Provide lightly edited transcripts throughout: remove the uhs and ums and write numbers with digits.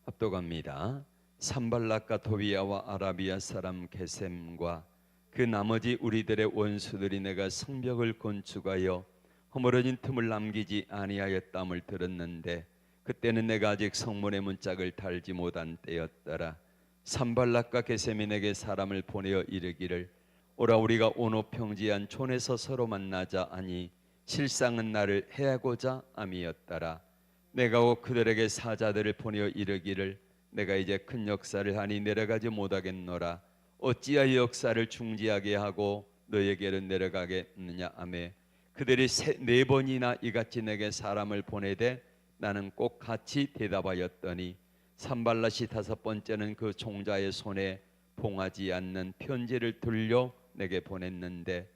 압도갑니다. 산발락과 도비야와 아라비아 사람 게셈과 그 나머지 우리들의 원수들이 내가 성벽을 건축하여 허물어진 틈을 남기지 아니하였담을 들었는데 그때는 내가 아직 성문의 문짝을 달지 못한 때였더라. 산발락과 게셈이 내게 사람을 보내어 이르기를 오라 우리가 오노 평지한 촌에서 서로 만나자 하니 실상은 나를 해하고자 함이었더라. 내가 그들에게 사자들을 보내어 이르기를 내가 이제 큰 역사를 하니 내려가지 못하겠노라. 어찌하여 역사를 중지하게 하고 너에게로 내려가겠느냐 하매 그들이 네 번이나 이같이 내게 사람을 보내되 나는 꼭 같이 대답하였더니 산발랏이 다섯 번째는 그 종자의 손에 봉하지 않는 편지를 들려 내게 보냈는데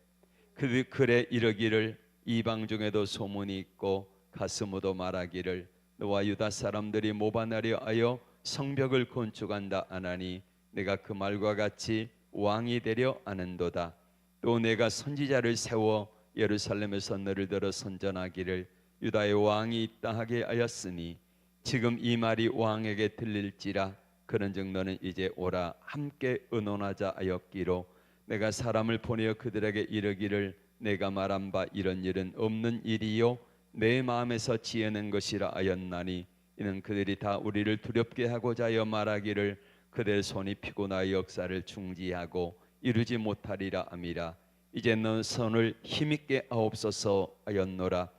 그 글에 이르기를 이방 중에도 소문이 있고 가스무도 말하기를 너와 유다 사람들이 모반하려 하여 성벽을 건축한다 하나니 내가 그 말과 같이 왕이 되려 하는도다. 또 내가 선지자를 세워 예루살렘에서 너를 들어 선전하기를 유다의 왕이 있다 하게 하였으니 지금 이 말이 왕에게 들릴지라. 그런즉 너는 이제 오라 함께 의논하자 하였기로 내가 사람을 보내어 그들에게 이르기를 내가 말한 바 이런 일은 없는 일이요 내 마음에서 지어낸 것이라 하였나니 이는 그들이 다 우리를 두렵게 하고자 하여 말하기를 그들의 손이 피곤하여 역사를 중지하고 이루지 못하리라 함이라. 이제 너 손을 힘있게 하옵소서 하였노라.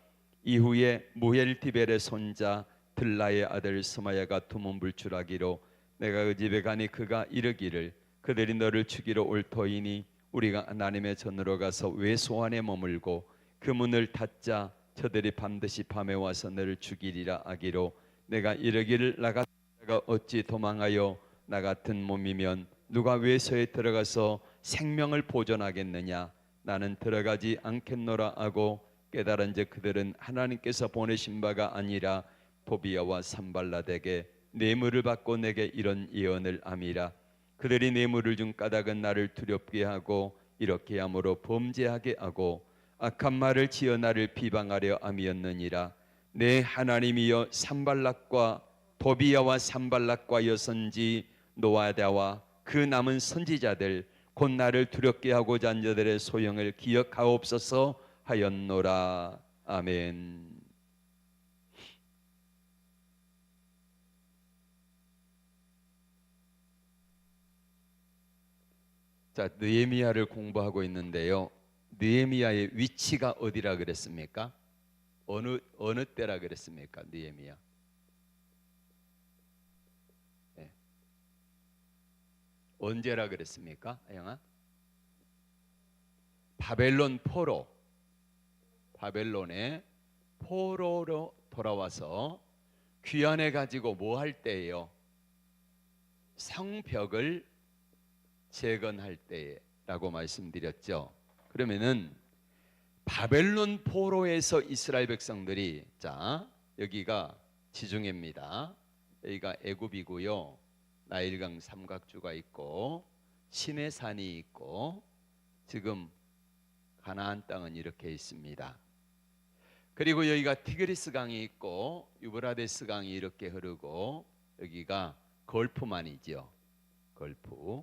이후에 무헬티벨의 손자 들라의 아들 스마야가 두문불출하기로 내가 그 집에 가니 그가 이르기를 그들이 너를 죽이러 올 터이니 우리가 하나님의 전으로 가서 외소 안에 머물고 그 문을 닫자 저들이 반드시 밤에 와서 너를 죽이리라 하기로 내가 이르기를 나 같은 자가 어찌 도망하여 나 같은 몸이면 누가 외소에 들어가서 생명을 보존하겠느냐. 나는 들어가지 않겠노라 하고 깨달은즉 그들은 하나님께서 보내신 바가 아니라 도비야와 산발랏에게 뇌물을 받고 내게 이런 예언을 함이라. 그들이 뇌물을 준 까닭은 나를 두렵게 하고 이렇게 함으로 범죄하게 하고 악한 말을 지어 나를 비방하려 함이었느니라. 내 하나님이여 산발락과 도비야와 산발락과 여선지 노아다와 그 남은 선지자들 곧 나를 두렵게 하고자 한 자들의 소형을 기억하옵소서 하였노라. 아멘. 자, 느헤미야를 공부하고 있는데요. 느헤미야의 위치가 어디라 그랬습니까? 어느 때라 그랬습니까? 느헤미야. 네. 언제라 그랬습니까? 아영아? 바벨론 포로. 바벨론의 포로로 돌아와서 귀환해 가지고 뭐 할 때예요? 성벽을 재건할 때라고 말씀드렸죠. 그러면은 바벨론 포로에서 이스라엘 백성들이 자 여기가 지중해입니다. 여기가 애굽이고요. 나일강 삼각주가 있고 시내산이 있고 지금 가나안 땅은 이렇게 있습니다. 그리고 여기가 티그리스 강이 있고 유브라데스 강이 이렇게 흐르고 여기가 걸프만이죠. 걸프.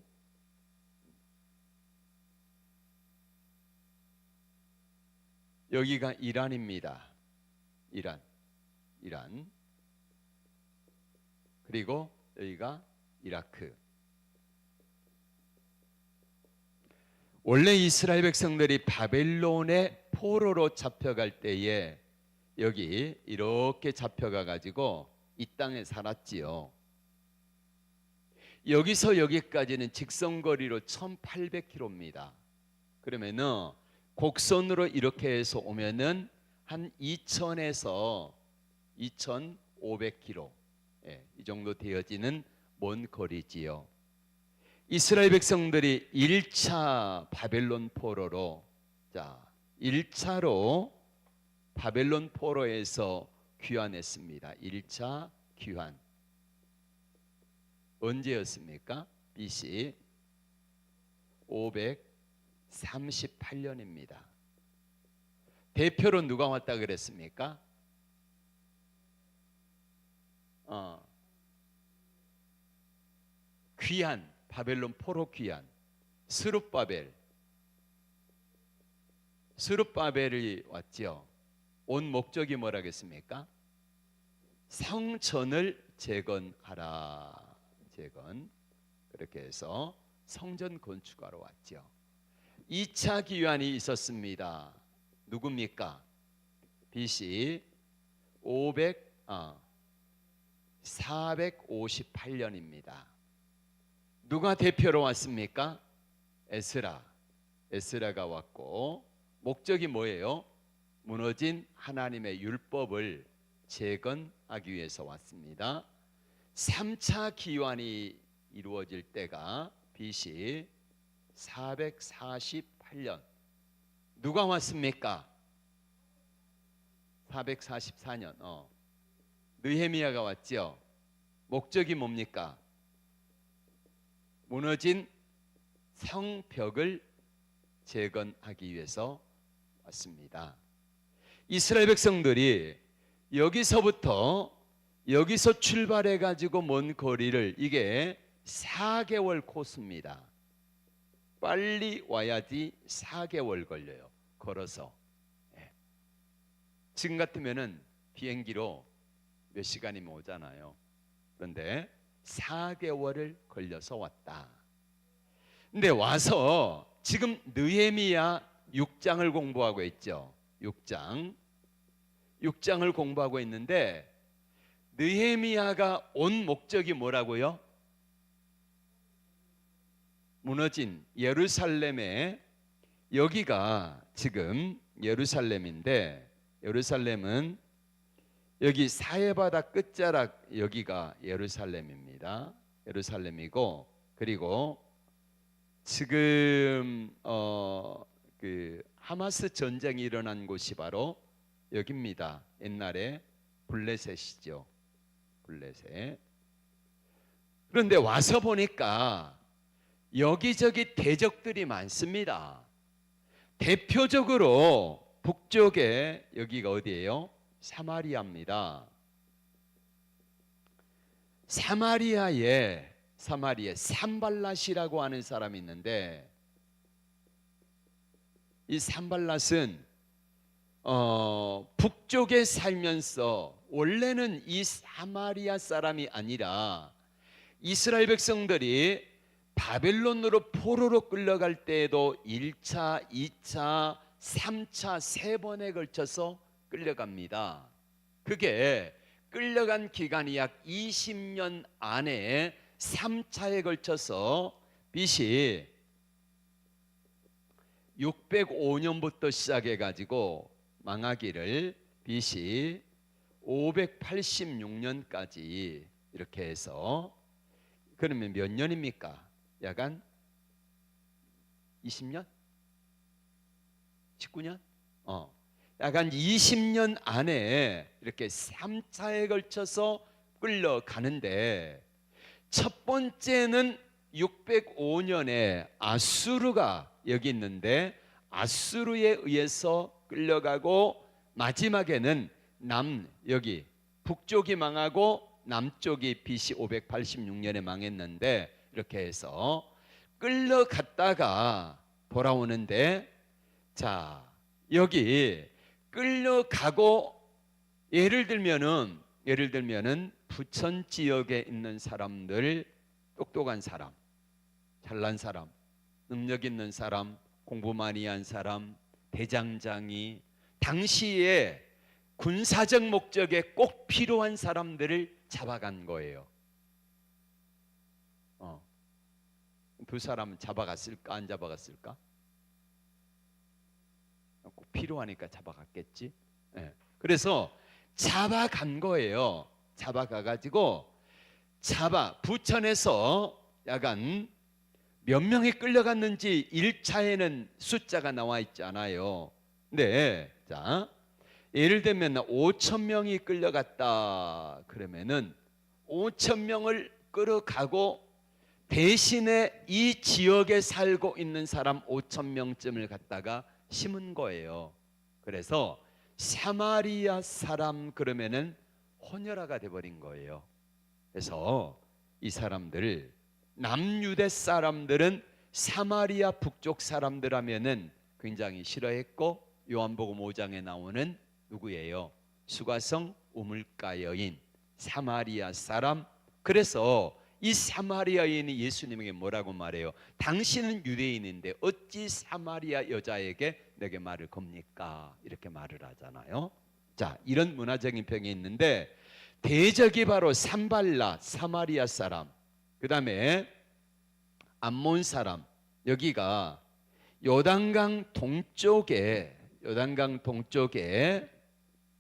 여기가 이란입니다. 이란. 그리고 여기가 이라크. 원래 이스라엘 백성들이 바벨론의 포로로 잡혀갈 때에 여기 이렇게 잡혀가 가지고 이 땅에 살았지요. 여기서 여기까지는 직선거리로 1800km입니다. 그러면은 곡선으로 이렇게 해서 오면은 한 2000에서 2500km 이 정도 되어지는 먼 거리지요. 이스라엘 백성들이 1차 바벨론 포로로 1차로 바벨론 포로에서 귀환했습니다. 1차 귀환 언제였습니까? BC 538년입니다. 대표로 누가 왔다 그랬습니까? 귀환, 바벨론 포로 귀환, 스룹바벨이 왔죠. 온 목적이 뭐라겠습니까? 성전을 재건하라. 재건. 그렇게 해서 성전 건축하러 왔죠. 2차 기환이 있었습니다. 누굽니까? BC 458년입니다. 누가 대표로 왔습니까? 에스라가 왔고, 목적이 뭐예요? 무너진 하나님의 율법을 재건하기 위해서 왔습니다. 3차 기환이 이루어질 때가 BC 448년. 누가 왔습니까? 444년. 느헤미야가 왔죠. 목적이 뭡니까? 무너진 성벽을 재건하기 위해서 왔습니다. 이스라엘 백성들이 여기서 출발해 가지고 먼 거리를, 이게 4개월 코스입니다. 빨리 와야지 4개월 걸려요. 걸어서. 지금 같으면은 비행기로 몇 시간이면 오잖아요. 그런데 4개월을 걸려서 왔다. 근데 와서 지금 느헤미야 6장을 공부하고 있죠. 6장을 공부하고 있는데, 느헤미야가 온 목적이 뭐라고요? 무너진 예루살렘에, 여기가 지금 예루살렘인데, 예루살렘은 여기 사해바다 끝자락, 여기가 예루살렘입니다. 예루살렘이고, 그리고 지금 그 하마스 전쟁이 일어난 곳이 바로 여기입니다. 옛날에 블레셋이죠. 블레셋. 그런데 와서 보니까 여기저기 대적들이 많습니다. 대표적으로 북쪽에, 여기가 어디예요? 사마리아입니다. 사마리아에 산발랏이라고 하는 사람이 있는데, 이 산발랏은 북쪽에 살면서, 원래는 이 사마리아 사람이 아니라 이스라엘 백성들이 바벨론으로 포로로 끌려갈 때에도 1차, 2차, 3차 3번에 걸쳐서 끌려갑니다. 그게 끌려간 기간이 약 20년 안에 3차에 걸쳐서 BC 605년부터 시작해 가지고 망하기를 BC 586년까지 이렇게 해서, 그러면 몇 년입니까? 약간 20년? 19년? 약간 20년 안에 이렇게 3차에 걸쳐서 끌려가는데, 첫 번째는 605년에 아수르가 여기 있는데, 아수르에 의해서 끌려가고, 마지막에는 여기 북쪽이 망하고 남쪽이 BC 586년에 망했는데, 이렇게 해서 끌려갔다가 돌아오는데, 자, 여기 끌려가고, 예를 들면은 부천 지역에 있는 사람들, 똑똑한 사람, 잘난 사람, 능력 있는 사람, 공부 많이 한 사람, 대장장이, 당시에 군사적 목적에 꼭 필요한 사람들을 잡아간 거예요. 두 사람은 잡아갔을까, 안 잡아갔을까? 꼭 필요하니까 잡아갔겠지. 그래서 잡아간 거예요. 잡아가가지고, 부천에서 약간 몇 명이 끌려갔는지 1차에는 숫자가 나와 있지 않아요. 네, 자, 예를 들면 5천 명이 끌려갔다 그러면은 5천 명을 끌어가고, 대신에 이 지역에 살고 있는 사람 5천 명쯤을 갖다가 심은 거예요. 그래서 사마리아 사람 그러면은 혼혈아가 돼버린 거예요. 그래서 이 사람들을 남유대 사람들은 사마리아 북쪽 사람들 하면은 굉장히 싫어했고, 요한복음 5장에 나오는 누구예요? 수가성 우물가 여인, 사마리아 사람. 그래서 이 사마리아 여인이 예수님에게 뭐라고 말해요? 당신은 유대인인데 어찌 사마리아 여자에게 내게 말을 겁니까? 이렇게 말을 하잖아요. 자, 이런 문화적인 병이 있는데, 대적이 바로 산발랏 사마리아 사람, 그 다음에 암몬 사람. 여기가 요단강 동쪽에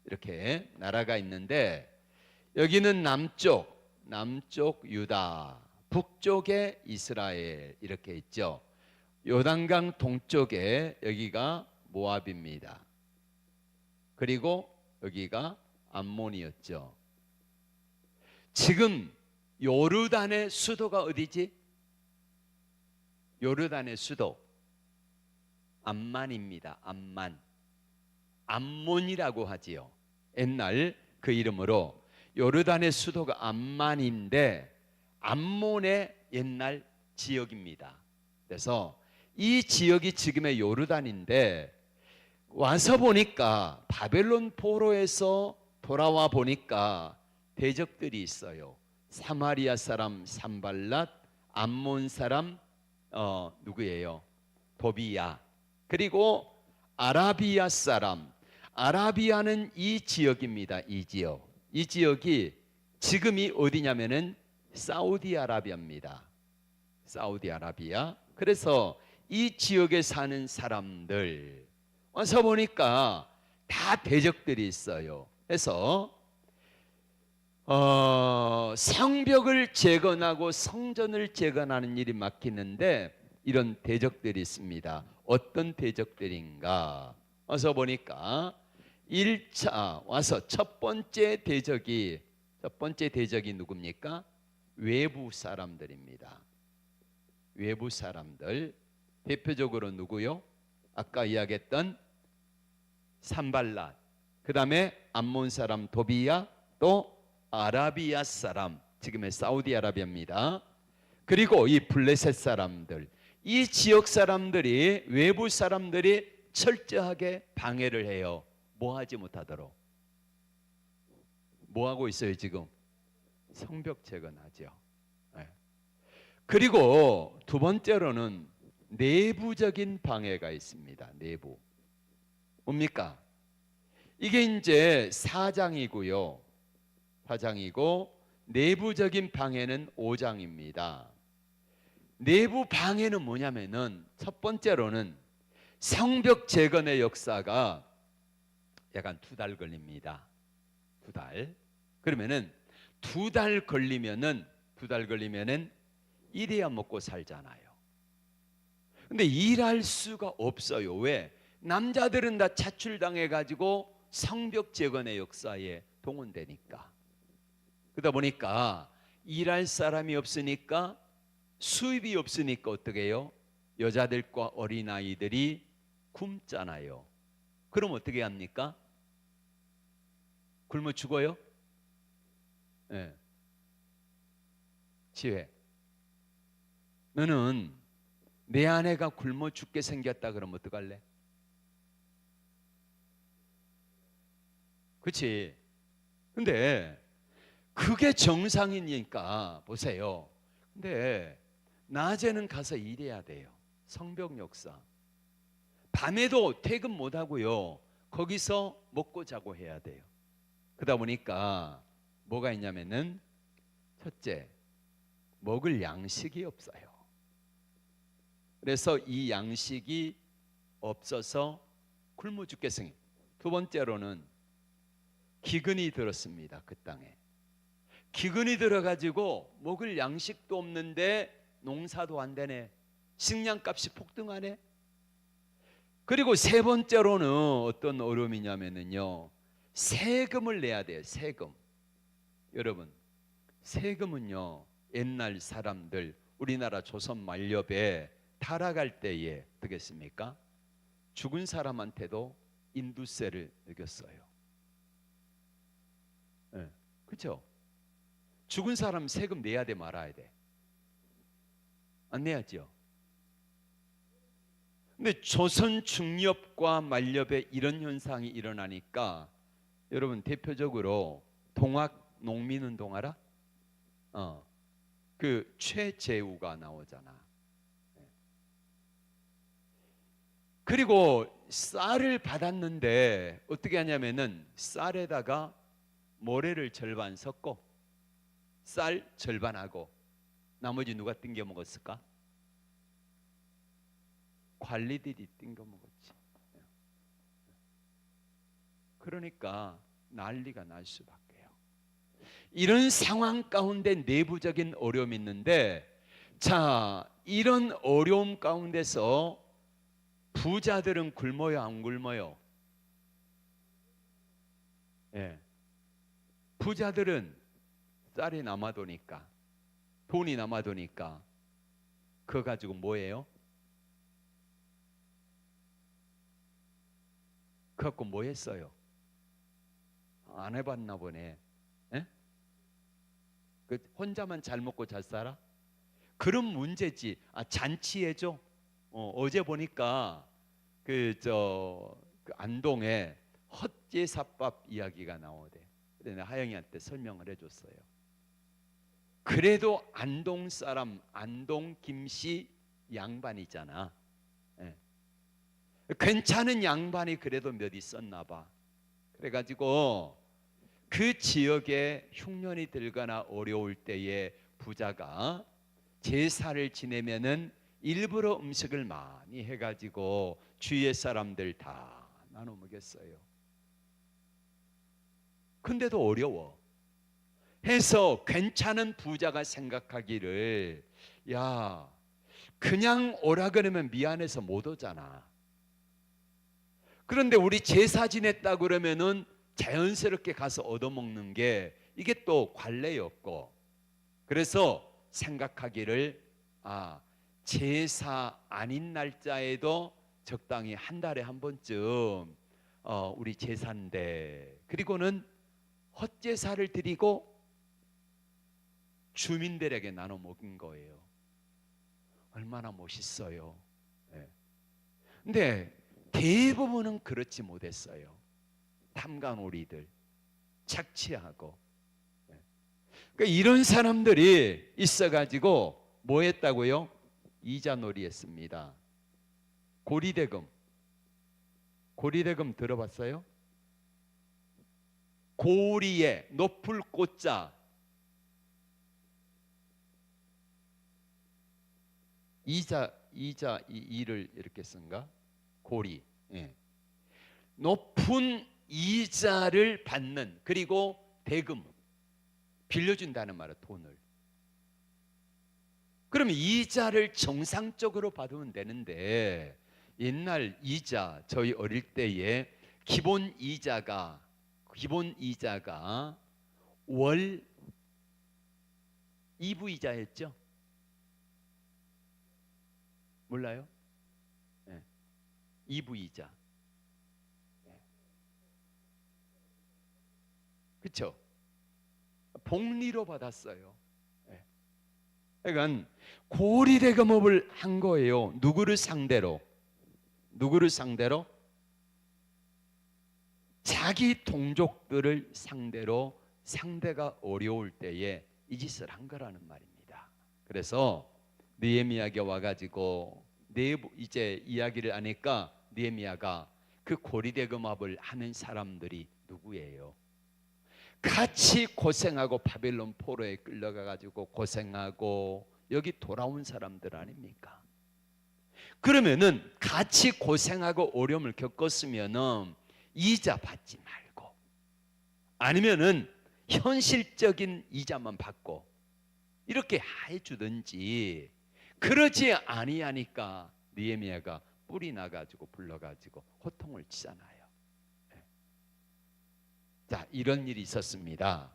이렇게 나라가 있는데, 여기는 남쪽 유다, 북쪽에 이스라엘 이렇게 있죠. 요단강 동쪽에 여기가 모압입니다. 그리고 여기가 암몬이었죠. 지금 요르단의 수도가 어디지? 요르단의 수도 암만입니다. 암몬이라고 하지요. 옛날 그 이름으로 요르단의 수도가 암만인데, 암몬의 옛날 지역입니다. 그래서 이 지역이 지금의 요르단인데, 와서 보니까 바벨론 포로에서 돌아와 보니까 대적들이 있어요. 사마리아 사람 산발랏, 암몬 사람 누구예요? 도비야. 그리고 아라비아 사람. 아라비아는 이 지역입니다. 이 지역이 지금이 어디냐면은 사우디아라비아입니다. 사우디아라비아. 그래서 이 지역에 사는 사람들 와서 보니까 다 대적들이 있어요. 그래서 성벽을 재건하고 성전을 재건하는 일이 맡기는데, 이런 대적들이 있습니다. 어떤 대적들인가? 와서 보니까 1차 와서 첫 번째 대적이 누굽니까? 외부 사람들입니다. 외부 사람들. 대표적으로 누구요? 아까 이야기했던 산발랏, 그 다음에 암몬 사람 도비야, 또 아라비아 사람, 지금의 사우디아라비아입니다. 그리고 이 블레셋 사람들, 이 지역 사람들이, 외부 사람들이 철저하게 방해를 해요. 뭐 하지 못하도록. 뭐 하고 있어요 지금? 성벽 재건하죠. 네. 그리고 두 번째로는 내부적인 방해가 있습니다. 내부. 뭡니까? 이게 이제 4장이고요. 4장이고, 내부적인 방해는 5장입니다. 내부 방해는 뭐냐면은, 첫 번째로는 성벽 재건의 역사가 약간 2달 걸립니다. 2달. 그러면은 2달 걸리면은 일해야 먹고 살잖아요. 근데 일할 수가 없어요. 왜? 남자들은 다 차출당해 가지고 성벽 재건의 역사에 동원되니까. 그러다 보니까 일할 사람이 없으니까, 수입이 없으니까 어떻게 해요? 여자들과 어린아이들이 굶잖아요. 그럼 어떻게 합니까? 굶어 죽어요? 네. 지혜, 너는 내 아내가 굶어 죽게 생겼다 그러면 어떡할래? 그렇지? 근데 그게 정상이니까 보세요. 근데 낮에는 가서 일해야 돼요. 성벽 역사. 밤에도 퇴근 못 하고요. 거기서 먹고 자고 해야 돼요. 그러다 보니까 뭐가 있냐면은, 첫째, 먹을 양식이 없어요. 그래서 이 양식이 없어서 굶어 죽겠으니. 두 번째로는 기근이 들었습니다. 그 땅에 기근이 들어가지고 먹을 양식도 없는데 농사도 안 되네. 식량값이 폭등하네. 그리고 세 번째로는 어떤 어려움이냐면요, 세금을 내야 돼요. 세금. 여러분, 세금은요, 옛날 사람들, 우리나라 조선 만렵에 타락할 때에 어떻게 했습니까? 죽은 사람한테도 인두세를 매겼어요. 네, 그렇죠? 죽은 사람 세금 내야 돼, 말아야 돼? 안 내야죠. 근데 조선 중엽과 만렵에 이런 현상이 일어나니까 여러분 대표적으로 동학 농민운동 알아? 그 최재우가 나오잖아. 그리고 쌀을 받았는데 어떻게 하냐면은 쌀에다가 모래를 절반 섞고 쌀 절반하고 나머지 누가 띵겨 먹었을까? 관리들이 띵겨 먹었지. 그러니까 난리가 날 수밖에요. 이런 상황 가운데 내부적인 어려움이 있는데, 자, 이런 어려움 가운데서 부자들은 굶어요, 안 굶어요? 예. 부자들은 쌀이 남아도니까, 돈이 남아도니까 그거 가지고 뭐예요? 그거 갖고 뭐 했어요? 안 해봤나 보네. 예? 그 혼자만 잘 먹고 잘 살아? 그런 문제지. 잔치해줘. 어제 보니까 그 안동에 헛제사밥 이야기가 나오대. 그래서 하영이한테 설명을 해줬어요. 그래도 안동 사람, 안동 김씨 양반이잖아. 예. 괜찮은 양반이 그래도 몇 있었나 봐. 그래가지고 그 지역에 흉년이 들거나 어려울 때에 부자가 제사를 지내면은 일부러 음식을 많이 해가지고 주위의 사람들 다 나눠 먹였어요. 근데도 어려워. 해서 괜찮은 부자가 생각하기를, 야, 그냥 오라 그러면 미안해서 못 오잖아. 그런데 우리 제사 지냈다 그러면은 자연스럽게 가서 얻어먹는 게 이게 또 관례였고, 그래서 생각하기를, 제사 아닌 날짜에도 적당히 한 달에 한 번쯤 우리 제사인데, 그리고는 헛제사를 드리고 주민들에게 나눠 먹은 거예요. 얼마나 멋있어요. 네. 근데 대부분은 그렇지 못했어요. 탐관오리들, 착취하고. 그러니까 이런 사람들이 있어가지고 뭐 했다고요? 이자놀이 했습니다. 고리대금. 고리대금 들어봤어요? 고리에 높을 꽃자, 이를 이렇게 쓴가? 고리. 예. 높은 이자를 받는, 그리고 대금, 빌려준다는 말이야, 돈을. 그러면 이자를 정상적으로 받으면 되는데, 옛날 이자, 저희 어릴 때에 기본 이자가 월 2부 이자였죠? 몰라요? 네. 2부 이자. 그렇죠? 복리로 받았어요. 그러니까 고리대금업을 한 거예요. 누구를 상대로? 누구를 상대로? 자기 동족들을 상대로, 상대가 어려울 때에 이 짓을 한 거라는 말입니다. 그래서 느헤미야가 와가지고 이제 이야기를 하니까 느헤미야가 그 고리대금업을 하는 사람들이 누구예요? 같이 고생하고 바벨론 포로에 끌려가가지고 고생하고 여기 돌아온 사람들 아닙니까? 그러면은 같이 고생하고 어려움을 겪었으면은 이자 받지 말고, 아니면은 현실적인 이자만 받고 이렇게 해주든지, 그러지 아니하니까 느헤미야가 뿔이 나가지고 불러가지고 호통을 치잖아요. 자, 이런 일이 있었습니다.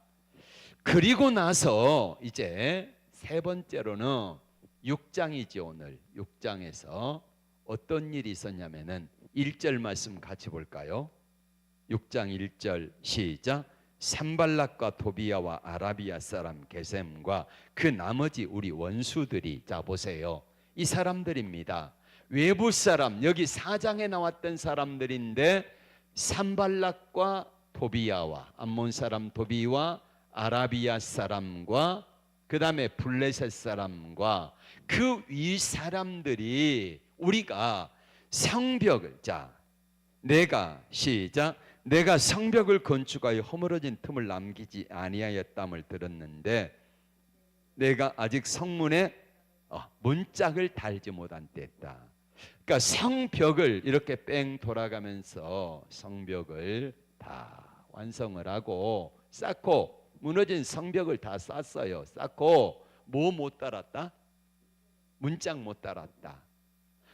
그리고 나서 이제 세 번째로는 6장이지. 오늘 6장에서 어떤 일이 있었냐면은 1절 말씀 같이 볼까요? 6장 1절 시작. 산발락과 도비야와 아라비아 사람 게셈과 그 나머지 우리 원수들이, 자 보세요, 이 사람들입니다. 외부 사람, 여기 4장에 나왔던 사람들인데 산발락과 도비야와 암몬 사람 도비와 아라비아 사람과 그 다음에 블레셋 사람과 그 위 사람들이 우리가 성벽을, 자 내가 시작, 내가 성벽을 건축하여 허물어진 틈을 남기지 아니하였담을 들었는데 내가 아직 성문에 문짝을 달지 못한 때다. 그러니까 성벽을 이렇게 뺑 돌아가면서 성벽을 다 완성을 하고 쌓고, 무너진 성벽을 다 쌓았어요. 쌓고 뭐 못 달았다? 문짝 못 달았다.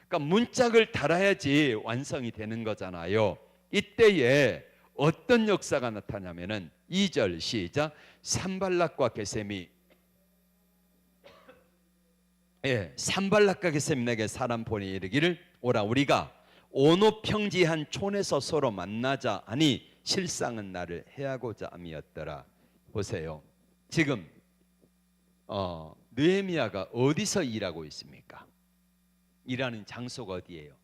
그러니까 문짝을 달아야지 완성이 되는 거잖아요. 이때에 어떤 역사가 나타나냐면은 2절 시작, 산발락과 게셈이, 산발락과 게셈이 내게 사람 보내 이르기를 오라, 우리가 오노평지한 촌에서 서로 만나자 하니 실상은 나를 해하고자 함이었더라. 보세요, 지금 느헤미야가 어디서 일하고 있습니까? 일하는 장소가 어디예요?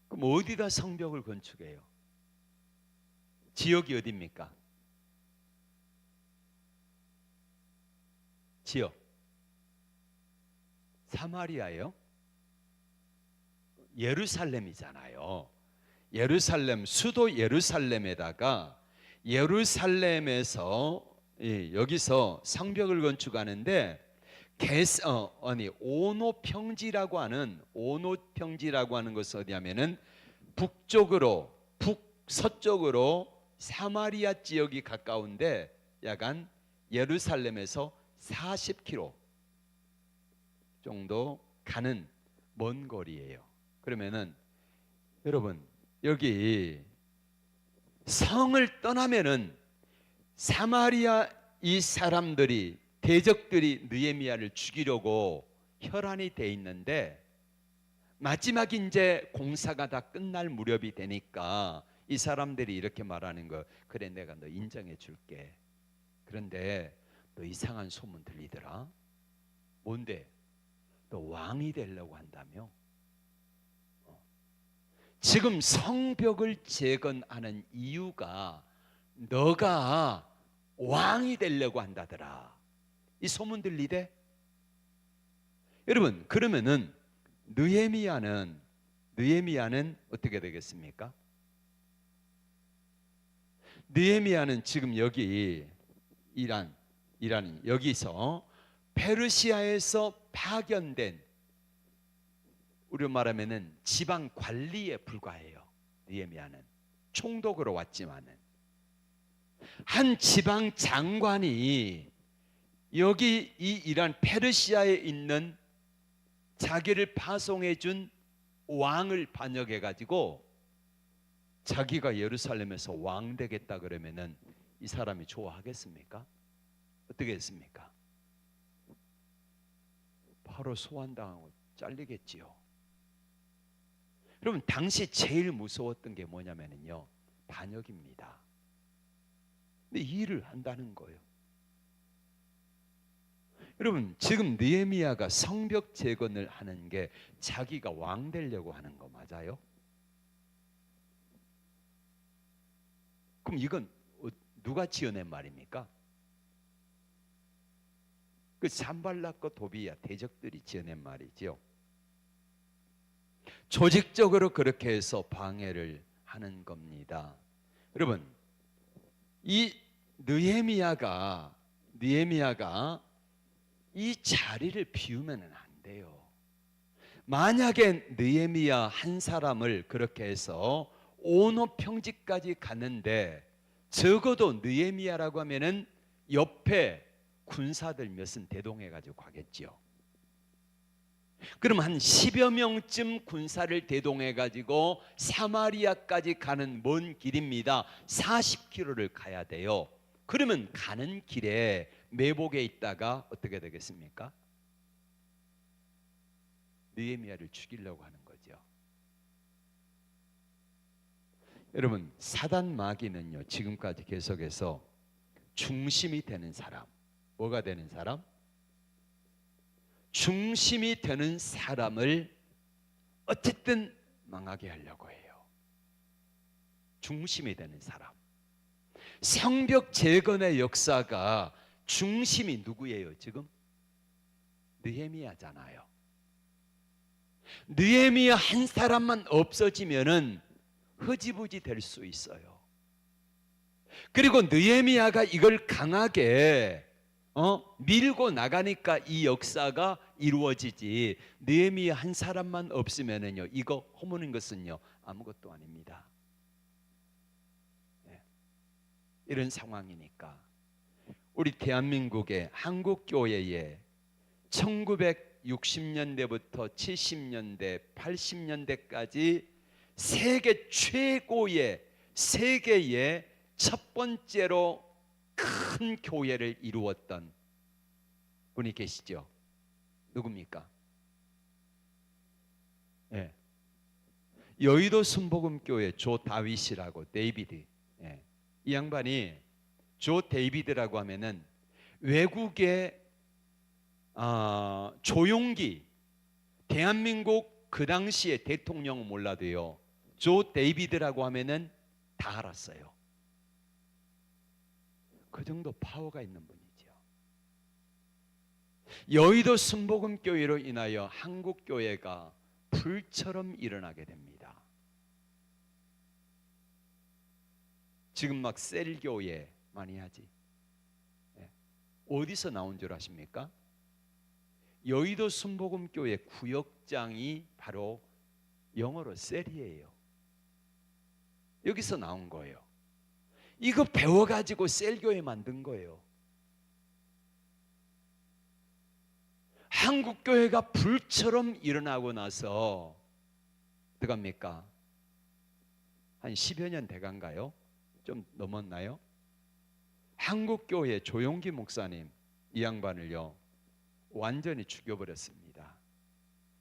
그럼 어디다 성벽을 건축해요? 지역이 어디입니까? 지역 사마리아예요? 예루살렘이잖아요. 예루살렘, 수도 예루살렘에다가 예루살렘에서 여기서 성벽을 건축하는데 오노평지라고 하는 것은 어디냐면은 북서쪽으로 사마리아 지역이 가까운데 약간 예루살렘에서 40km 정도 가는 먼 거리예요. 그러면은 여러분, 여기 성을 떠나면은 사마리아 이 사람들이, 대적들이 느헤미야를 죽이려고 혈안이 돼 있는데 마지막 이제 공사가 다 끝날 무렵이 되니까 이 사람들이 이렇게 말하는 거, 그래 내가 너 인정해 줄게. 그런데 너 이상한 소문 들리더라. 뭔데? 너 왕이 되려고 한다며? 지금 성벽을 재건하는 이유가 너가 왕이 되려고 한다더라. 이 소문 들리대? 여러분, 그러면은 느헤미야는 어떻게 되겠습니까? 느헤미야는 지금 여기 이란 여기서 페르시아에서 파견된, 우리로 말하면은 지방 관리에 불과해요. 느헤미야는 총독으로 왔지만은 한 지방 장관이 여기 이 이란 페르시아에 있는 자기를 파송해 준 왕을 반역해 가지고 자기가 예루살렘에서 왕 되겠다 그러면은 이 사람이 좋아하겠습니까? 어떻게 했습니까? 바로 소환당하고 잘리겠지요. 여러분, 당시 제일 무서웠던 게 뭐냐면요, 반역입니다. 근데 이 일을 한다는 거예요. 여러분, 지금 느헤미야가 성벽 재건을 하는 게 자기가 왕 되려고 하는 거 맞아요? 그럼 이건 누가 지어낸 말입니까? 그 산발락과 도비야 대적들이 지어낸 말이죠. 조직적으로 그렇게 해서 방해를 하는 겁니다. 여러분, 이 느헤미야가 이 자리를 비우면 안 돼요. 만약에 느헤미야 한 사람을 그렇게 해서 오노평지까지 갔는데 적어도 느헤미야라고 하면은 옆에 군사들 몇은 대동해 가지고 가겠지요. 그럼 한 10여 명쯤 군사를 대동해 가지고 사마리아까지 가는 먼 길입니다. 40km를 가야 돼요. 그러면 가는 길에 매복에 있다가 어떻게 되겠습니까? 느헤미야를 죽이려고 하는 거죠. 여러분, 사단 마귀는요, 지금까지 계속해서 중심이 되는 사람, 뭐가 되는 사람? 중심이 되는 사람을 어쨌든 망하게 하려고 해요. 중심이 되는 사람. 성벽 재건의 역사가 중심이 누구예요 지금? 느헤미야잖아요. 느헤미야 한 사람만 없어지면은 흐지부지 될 수 있어요. 그리고 느헤미야가 이걸 강하게 밀고 나가니까 이 역사가 이루어지지, 느헤미야 한 사람만 없으면은요, 이거 허무는 것은요 아무것도 아닙니다. 네. 이런 상황이니까 우리 대한민국의 한국교회에 1960년대부터 70년대, 80년대까지 세계 최고의, 세계의 첫 번째로 큰 교회를 이루었던 분이 계시죠. 누굽니까? 네. 여의도 순복음교회 조 다윗이라고, 데이비드. 네. 이 양반이 조 데이비드라고 하면은 외국의 조용기, 대한민국 그 당시에 대통령은 몰라도요, 조 데이비드라고 하면은 다 알았어요. 그 정도 파워가 있는 분이죠. 여의도 순복음교회로 인하여 한국교회가 불처럼 일어나게 됩니다. 지금 막 셀교회 많이 하지. 어디서 나온 줄 아십니까? 여의도 순복음교회 구역장이 바로 영어로 셀이에요. 여기서 나온 거예요. 이거 배워가지고 셀교회 만든 거예요. 한국교회가 불처럼 일어나고 나서 어떡합니까? 한 10여 년 돼간가요? 좀 넘었나요? 한국교회 조용기 목사님, 이 양반을요 완전히 죽여버렸습니다.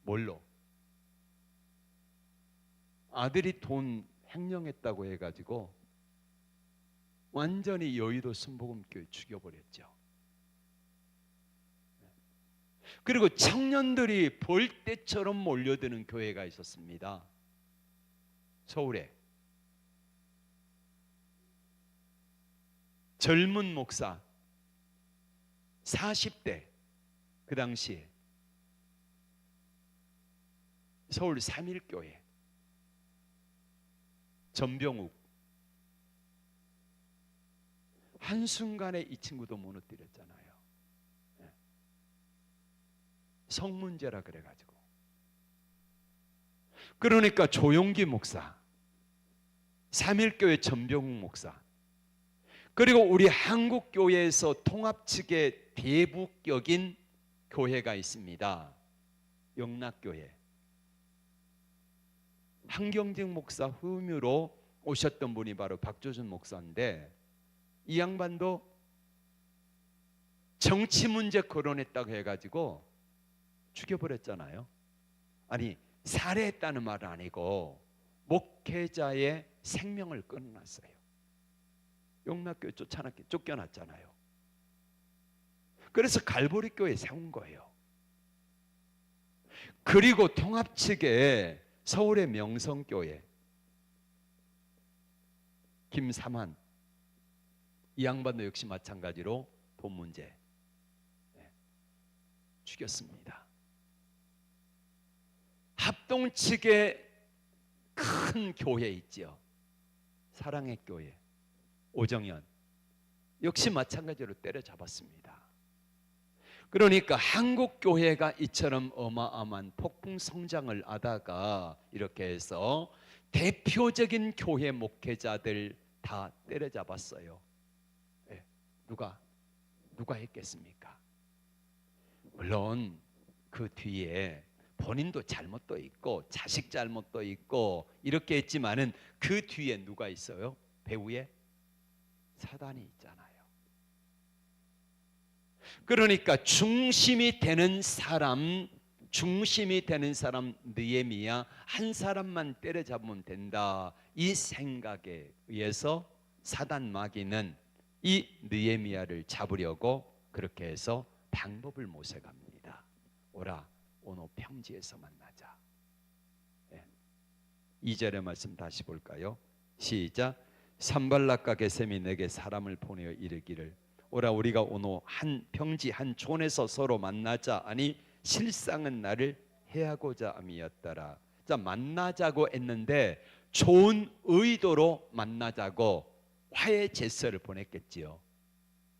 뭘로? 아들이 돈 횡령했다고 해가지고 완전히 여의도 순복음교회 죽여버렸죠. 그리고 청년들이 벌떼처럼 몰려드는 교회가 있었습니다. 서울에. 젊은 목사 40대, 그 당시에 서울 3일교회 전병욱, 한순간에 이 친구도 무너뜨렸잖아요. 성문제라 그래가지고. 그러니까 조용기 목사, 3일교회 전병욱 목사, 그리고 우리 한국교회에서 통합 측의 대북격인 교회가 있습니다. 영락교회. 한경직 목사 후임으로 오셨던 분이 바로 박조준 목사인데, 이 양반도 정치 문제 거론했다고 해가지고 죽여버렸잖아요. 아니, 살해했다는 말은 아니고 목회자의 생명을 끊어놨어요. 영락교회 쫓겨났잖아요. 그래서 갈보리교회 세운 거예요. 그리고 통합 측에 서울의 명성교회 김삼한, 이 양반도 역시 마찬가지로 돈 문제 죽였습니다. 합동 측에 큰 교회 있죠. 사랑의 교회 오정현, 역시 마찬가지로 때려잡았습니다. 그러니까 한국교회가 이처럼 어마어마한 폭풍 성장을 하다가 이렇게 해서 대표적인 교회 목회자들 다 때려잡았어요. 누가 했겠습니까? 물론 그 뒤에 본인도 잘못도 있고 자식 잘못도 있고 이렇게 했지만은 그 뒤에 누가 있어요? 배후에 사단이 있잖아요. 그러니까 중심이 되는 사람 느헤미야 한 사람만 때려잡으면 된다. 이 생각에 의해서 사단 마귀는 이 느헤미야를 잡으려고 그렇게 해서 방법을 모색합니다. 오라, 오늘 평지에서 만나자. 2절의 말씀 다시 볼까요? 시작. 산발락과 게셈이 내게 사람을 보내어 이르기를 오라, 우리가 오늘 한 평지 한 촌에서 서로 만나자. 아니 실상은 나를 해하고자 함이었더라. 자, 만나자고 했는데 좋은 의도로 만나자고 화해 제스처를 보냈겠지요.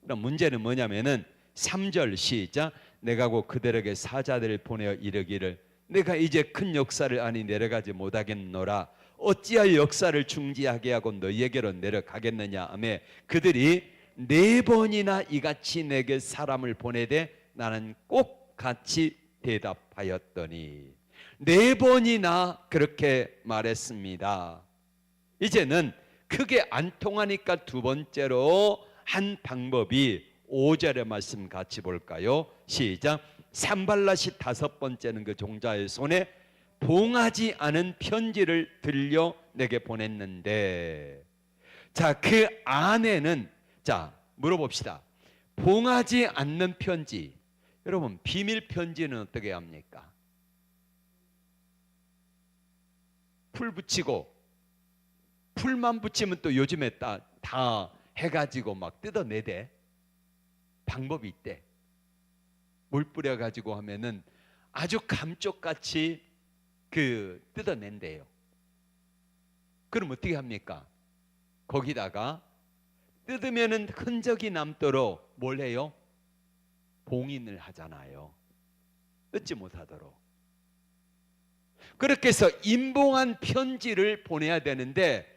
그럼 문제는 뭐냐면은 3절 시작. 내가 곧 그들에게 사자들을 보내어 이르기를 내가 이제 큰 역사를 아니 내려가지 못하겠노라. 어찌하여 역사를 중지하게 하고 너희에게로 내려가겠느냐 하며 그들이 4번이나 이같이 내게 사람을 보내되 나는 꼭 같이 대답하였더니 4번이나 그렇게 말했습니다. 이제는 크게 안 통하니까 두 번째로 한 방법이 5절의 말씀 같이 볼까요? 시작. 산발랏이 5번째는 그 종자의 손에 봉하지 않은 편지를 들려 내게 보냈는데, 자, 그 안에는, 자, 물어봅시다. 봉하지 않는 편지, 여러분 비밀 편지는 어떻게 합니까? 풀 붙이고, 풀만 붙이면 또 요즘에 다 해가지고 막 뜯어내대. 방법이 있대. 물 뿌려가지고 하면은 아주 감쪽같이 뜯어낸대요. 그럼 어떻게 합니까? 거기다가 뜯으면은 흔적이 남도록 뭘 해요? 봉인을 하잖아요. 뜯지 못하도록. 그렇게 해서 임봉한 편지를 보내야 되는데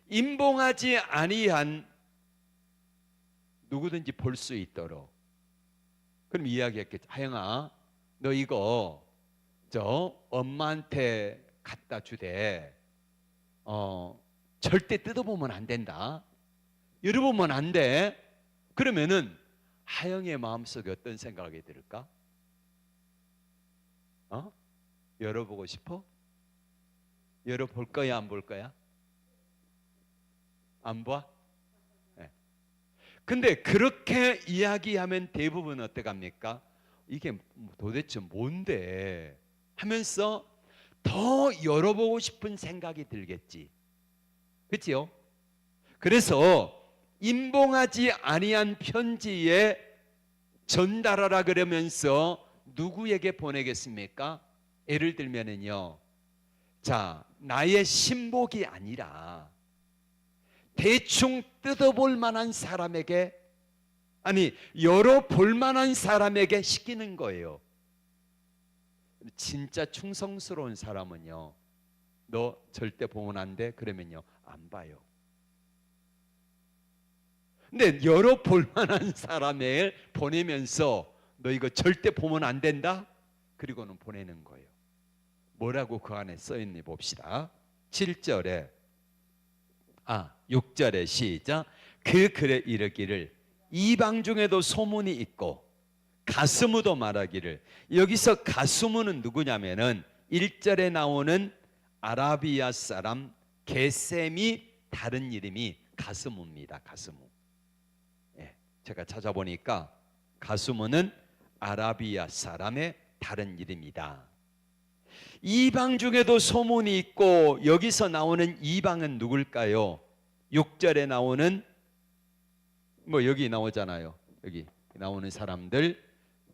임봉하지 아니한 누구든지 볼 수 있도록. 그럼 이야기했겠죠. 하영아, 너 이거 저 엄마한테 갖다 주되 절대 뜯어보면 안 된다. 열어보면 안 돼. 그러면은 하영의 마음속에 어떤 생각이 들을까? 열어보고 싶어? 열어볼 거야, 안 볼 거야? 안 봐? 네. 근데 그렇게 이야기하면 대부분 어떡합니까? 이게 도대체 뭔데? 하면서 더 열어보고 싶은 생각이 들겠지. 그렇지요? 그래서 임봉하지 아니한 편지에 전달하라 그러면서 누구에게 보내겠습니까? 예를 들면은요, 자, 나의 신복이 아니라 대충 뜯어볼 만한 사람에게, 아니 열어볼 만한 사람에게 시키는 거예요. 진짜 충성스러운 사람은요, 너 절대 보면 안 돼? 그러면요 안 봐요. 근데 열어볼 만한 사람을 보내면서 너 이거 절대 보면 안 된다? 그리고는 보내는 거예요. 뭐라고 그 안에 써있니 봅시다. 7절에 6절에 시작. 그 글에 이르기를 이방 중에도 소문이 있고 가스무도 말하기를. 여기서 가스무는 누구냐면은 1절에 나오는 아라비아 사람 게셈이 다른 이름이 가스무입니다. 가스무. 예, 제가 찾아보니까 가스무는 아라비아 사람의 다른 이름이다. 이방 중에도 소문이 있고, 여기서 나오는 이방은 누굴까요? 6절에 나오는 여기 나오잖아요. 여기 나오는 사람들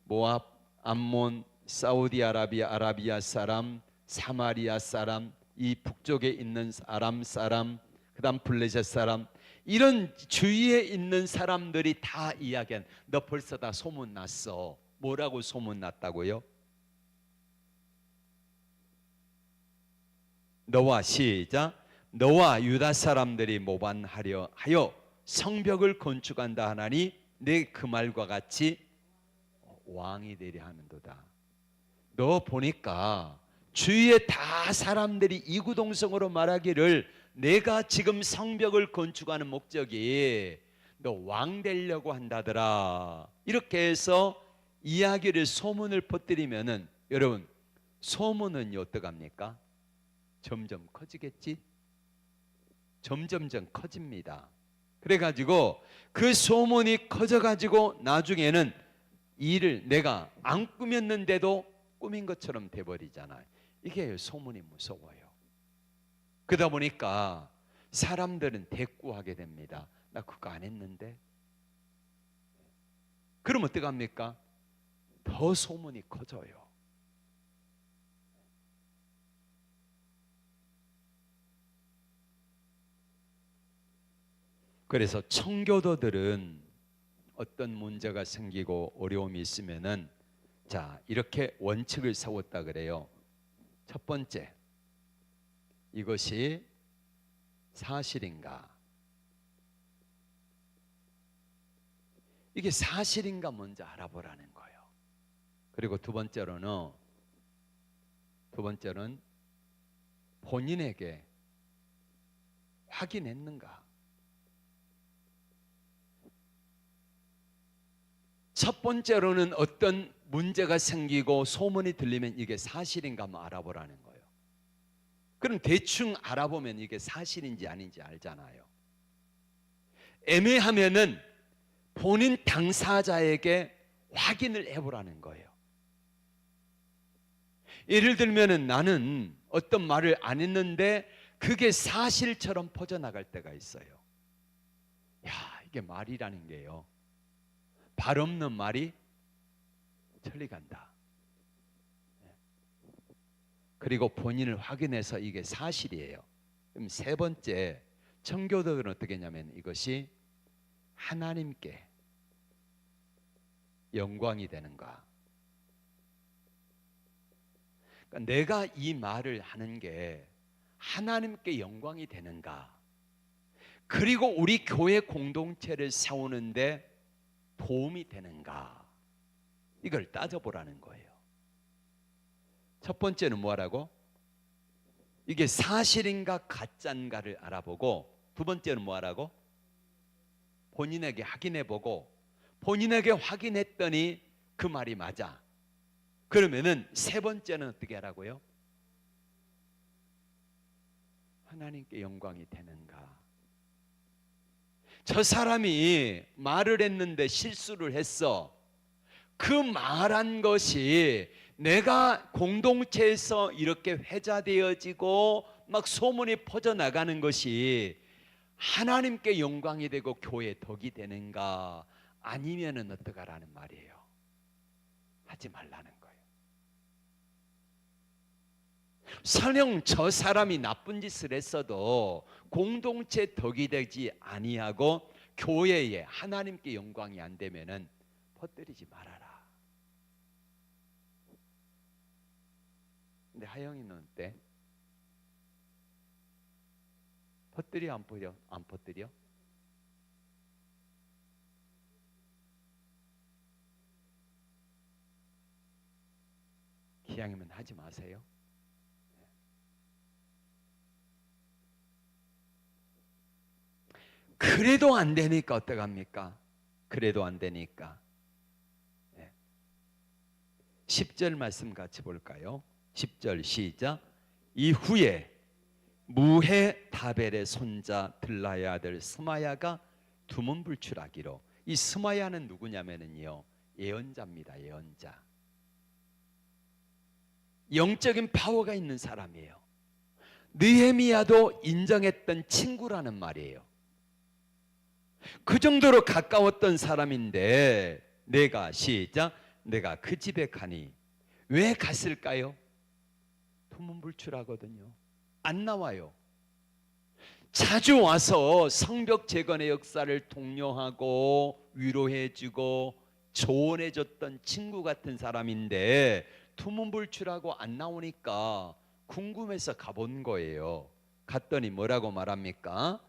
모압, 암몬, 사우디아라비아, 아라비아 사람, 사마리아 사람, 이 북쪽에 있는 아람 사람, 그 다음 블레셋 사람, 이런 주위에 있는 사람들이 다 이야기한, 너 벌써 다 소문났어. 뭐라고 소문났다고요? 너와 시작. 너와 유다 사람들이 모반하려 하여 성벽을 건축한다 하나니 내 그 말과 같이 왕이 되려 하는도다. 너 보니까 주위에 다 사람들이 이구동성으로 말하기를 내가 지금 성벽을 건축하는 목적이 너 왕 되려고 한다더라. 이렇게 해서 이야기를, 소문을 퍼뜨리면은, 여러분 소문은 어떡합니까? 점점 커지겠지. 점점점 커집니다. 그래가지고 그 소문이 커져가지고 나중에는 일을 내가 안 꾸몄는데도 꾸민 것처럼 돼버리잖아요. 이게 소문이 무서워요. 그러다 보니까 사람들은 대꾸하게 됩니다. 나 그거 안 했는데. 그럼 어떡합니까? 더 소문이 커져요. 그래서 청교도들은 어떤 문제가 생기고 어려움이 있으면은 자, 이렇게 원칙을 세웠다 그래요. 첫 번째, 이것이 사실인가? 이게 사실인가 먼저 알아보라는 거예요. 그리고 두 번째로는 본인에게 확인했는가? 첫 번째로는 어떤 문제가 생기고 소문이 들리면 이게 사실인가 한번 알아보라는 거예요. 그럼 대충 알아보면 이게 사실인지 아닌지 알잖아요. 애매하면은 본인 당사자에게 확인을 해보라는 거예요. 예를 들면은 나는 어떤 말을 안 했는데 그게 사실처럼 퍼져나갈 때가 있어요. 야, 이게 말이라는 게요. 발 없는 말이 천리 간다. 그리고 본인을 확인해서 이게 사실이에요. 그럼 세 번째, 청교도들은 어떻게 했냐면 이것이 하나님께 영광이 되는가. 그러니까 내가 이 말을 하는 게 하나님께 영광이 되는가. 그리고 우리 교회 공동체를 세우는데 도움이 되는가. 이걸 따져보라는 거예요. 첫 번째는 뭐라고? 이게 사실인가 가짜인가를 알아보고, 두 번째는 뭐라고? 본인에게 확인해보고, 본인에게 확인했더니 그 말이 맞아. 그러면은 세 번째는 어떻게 하라고요? 하나님께 영광이 되는가. 저 사람이 말을 했는데 실수를 했어. 그 말한 것이 내가 공동체에서 이렇게 회자되어지고 막 소문이 퍼져나가는 것이 하나님께 영광이 되고 교회에 덕이 되는가, 아니면은 어떡하라는 말이에요. 하지 말라는 거예요. 설령 저 사람이 나쁜 짓을 했어도 공동체 덕이 되지 아니하고 교회에 하나님께 영광이 안 되면은 퍼뜨리지 말아라. 근데 하영이는 어때? 퍼뜨려 안 퍼뜨려? 안 퍼뜨려? 기왕이면 하지 마세요. 그래도 안 되니까 어떡합니까? 그래도 안 되니까 10절 말씀 같이 볼까요? 10절 시작. 이후에 무해 다벨의 손자 들라야 아들 스마야가 두문불출하기로. 이 스마야는 누구냐면요, 예언자입니다. 예언자. 영적인 파워가 있는 사람이에요. 느헤미야도 인정했던 친구라는 말이에요. 그 정도로 가까웠던 사람인데 내가 시작. 내가 그 집에 가니. 왜 갔을까요? 두문불출하거든요. 안 나와요. 자주 와서 성벽 재건의 역사를 독려하고 위로해주고 조언해줬던 친구 같은 사람인데 두문불출하고 안 나오니까 궁금해서 가본 거예요. 갔더니 뭐라고 말합니까?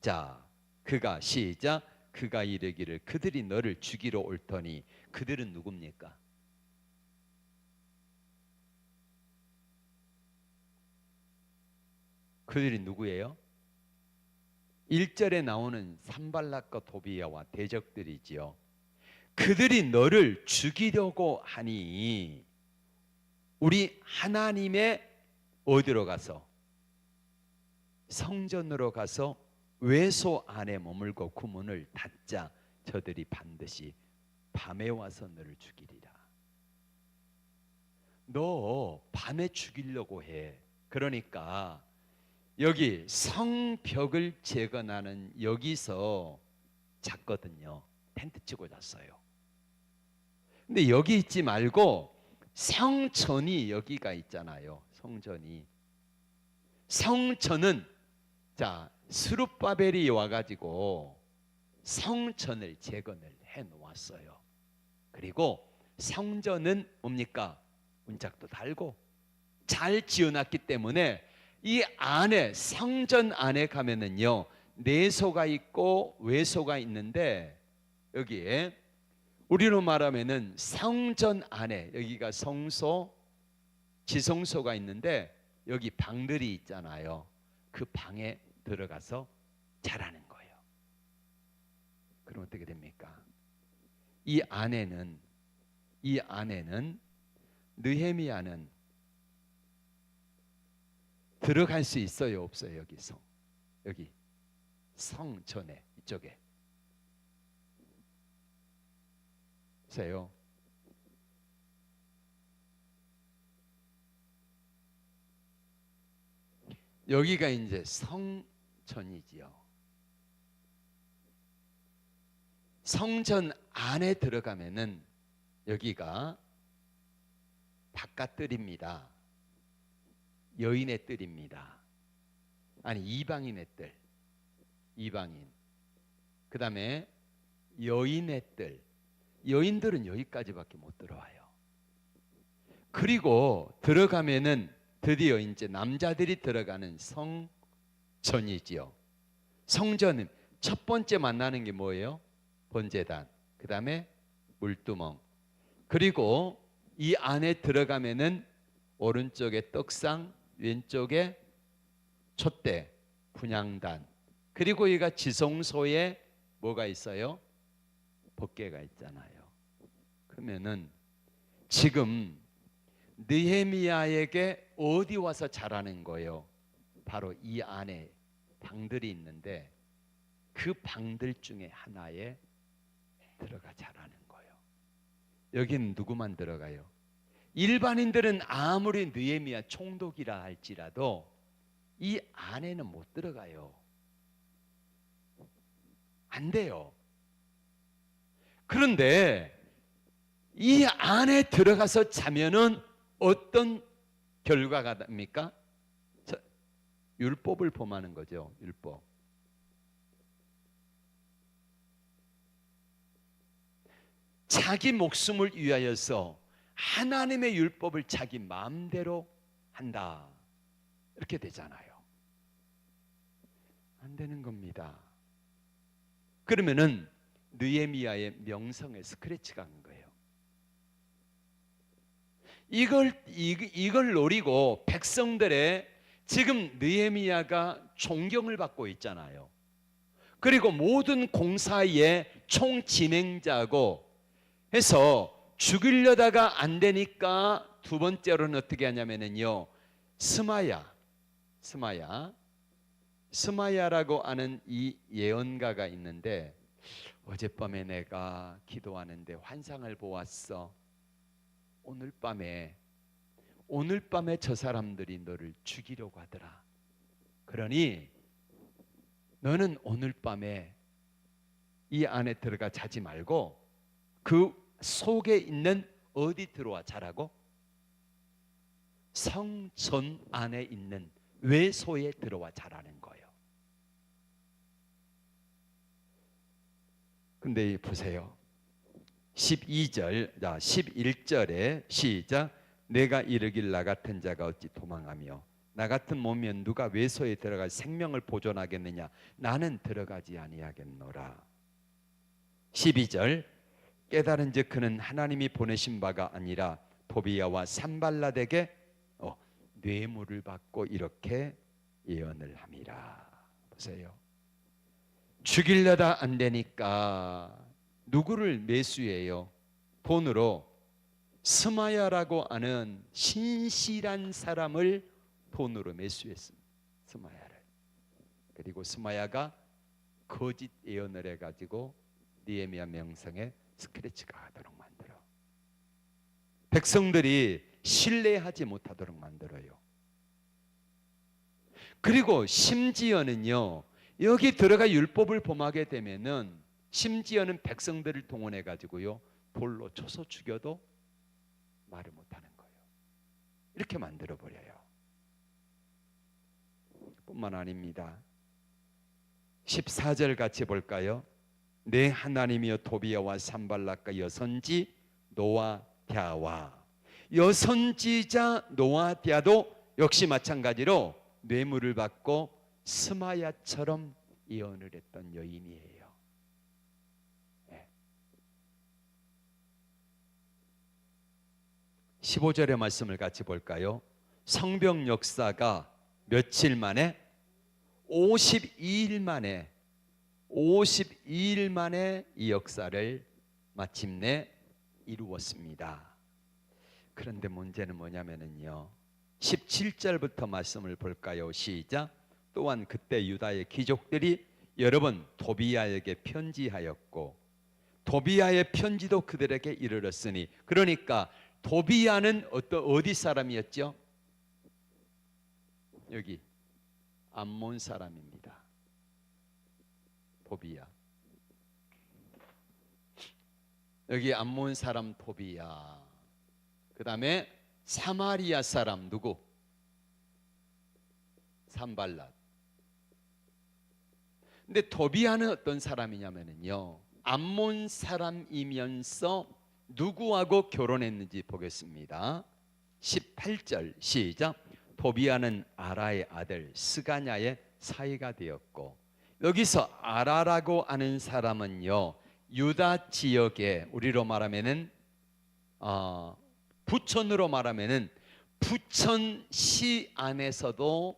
자, 그가 시작. 그가 이르기를 그들이 너를 죽이러 올 터니. 그들은 누굽니까? 그들이 누구예요? 1절에 나오는 산발락과 도비야와 대적들이지요. 그들이 너를 죽이려고 하니 우리 하나님의 어디로 가서? 성전으로 가서 외소 안에 머물고 구문을 닫자 저들이 반드시 밤에 와서 너를 죽이리라. 너 밤에 죽이려고 해. 그러니까 여기 성벽을 재건하는 여기서 잤거든요. 텐트 치고 잤어요. 근데 여기 있지 말고 성전이 여기가 있잖아요. 성전이. 성전은 자 스룹바벨이 와가지고 성전을 재건을 해 놓았어요. 그리고 성전은 뭡니까? 문짝도 달고 잘 지어놨기 때문에 이 안에 성전 안에 가면은요 내소가 있고 외소가 있는데 여기에 우리로 말하면은 성전 안에 여기가 성소 지성소가 있는데 여기 방들이 있잖아요. 그 방에 들어가서 자라는 거예요. 그럼 어떻게 됩니까? 이 안에는 느헤미야는 들어갈 수 있어요, 없어요? 여기서 여기 성전에 이쪽에 보세요. 여기가 이제 성전이지요. 성전 안에 들어가면은 여기가 바깥뜰입니다. 여인의 뜰입니다. 아니 이방인의 뜰, 이방인. 그 다음에 여인의 뜰. 여인들은 여기까지밖에 못 들어와요. 그리고 들어가면은 드디어 이제 남자들이 들어가는 성전이지요. 성전은 첫 번째 만나는 게 뭐예요? 번제단. 그 다음에 물두멍. 그리고 이 안에 들어가면은 오른쪽에 떡상, 왼쪽에 촛대, 분향단. 그리고 여기가 지성소에 뭐가 있어요? 법궤가 있잖아요. 그러면은 지금 느헤미야에게 어디 와서 자라는 거예요? 바로 이 안에 방들이 있는데 그 방들 중에 하나에 들어가 자라는 거예요. 여기는 누구만 들어가요? 일반인들은 아무리 느헤미야 총독이라 할지라도 이 안에는 못 들어가요. 안 돼요. 그런데 이 안에 들어가서 자면은 어떤 결과가 됩니까? 율법을 범하는 거죠. 율법. 자기 목숨을 위하여서 하나님의 율법을 자기 마음대로 한다. 이렇게 되잖아요. 안 되는 겁니다. 그러면은 느헤미야의 명성에 스크래치가 간 거예요. 이걸 노리고 백성들의 지금 느헤미야가 존경을 받고 있잖아요. 그리고 모든 공사의 총진행자고 해서 죽이려다가 안 되니까 두 번째로는 어떻게 하냐면요. 스마야라고 하는 이 예언가가 있는데 어젯밤에 내가 기도하는데 환상을 보았어. 오늘 밤에 저 사람들이 너를 죽이려고 하더라. 그러니 너는 오늘 밤에 이 안에 들어가 자지 말고 그 속에 있는 어디 들어와 자라고? 성전 안에 있는 외소에 들어와 자라는 거예요. 근데 보세요. 11절에 시작. 내가 이르길 나 같은 자가 어찌 도망하며 나 같은 몸이면 누가 외소에 들어가 생명을 보존하겠느냐. 나는 들어가지 아니하겠노라. 12절 깨달은 즉 그는 하나님이 보내신 바가 아니라 도비야와 산발랏에게 뇌물을 받고 이렇게 예언을 함이라. 보세요. 죽이려다 안 되니까 누구를 매수해요? 돈으로. 스마야라고 하는 신실한 사람을 돈으로 매수했습니다. 스마야를. 그리고 스마야가 거짓 예언을 해가지고 느헤미야 명성에 스크래치가 가도록 만들어. 백성들이 신뢰하지 못하도록 만들어요. 그리고 심지어는요, 여기 들어가 율법을 범하게 되면은 심지어는 백성들을 동원해 가지고요 돌로 쳐서 죽여도 말을 못하는 거예요. 이렇게 만들어 버려요. 뿐만 아닙니다. 14절 같이 볼까요? 내 하나님이여 도비야와 산발락과 여선지 노아디아와, 여선지자 노아디아도 역시 마찬가지로 뇌물을 받고 스마야처럼 예언을 했던 여인이에요. 15절의 말씀을 같이 볼까요? 성벽 역사가 며칠 만에 52일 만에 이 역사를 마침내 이루었습니다. 그런데 문제는 뭐냐면요, 17절부터 말씀을 볼까요? 시작. 또한 그때 유다의 귀족들이 여러 번 도비야에게 편지하였고 도비야의 편지도 그들에게 이르렀으니, 그러니까 도비야는 어디 사람이었죠? 여기 암몬 사람입니다. 도비야. 여기 암몬 사람 도비야. 그 다음에 사마리아 사람 누구? 산발랏. 근데 도비야는 어떤 사람이냐면요, 암몬 사람이면서 누구하고 결혼했는지 보겠습니다. 18절 시작. 도비야는 아라의 아들 스가냐의 사이가 되었고, 여기서 아라라고 하는 사람은요, 유다 지역에 우리로 말하면은 부천으로 말하면은 부천시 안에서도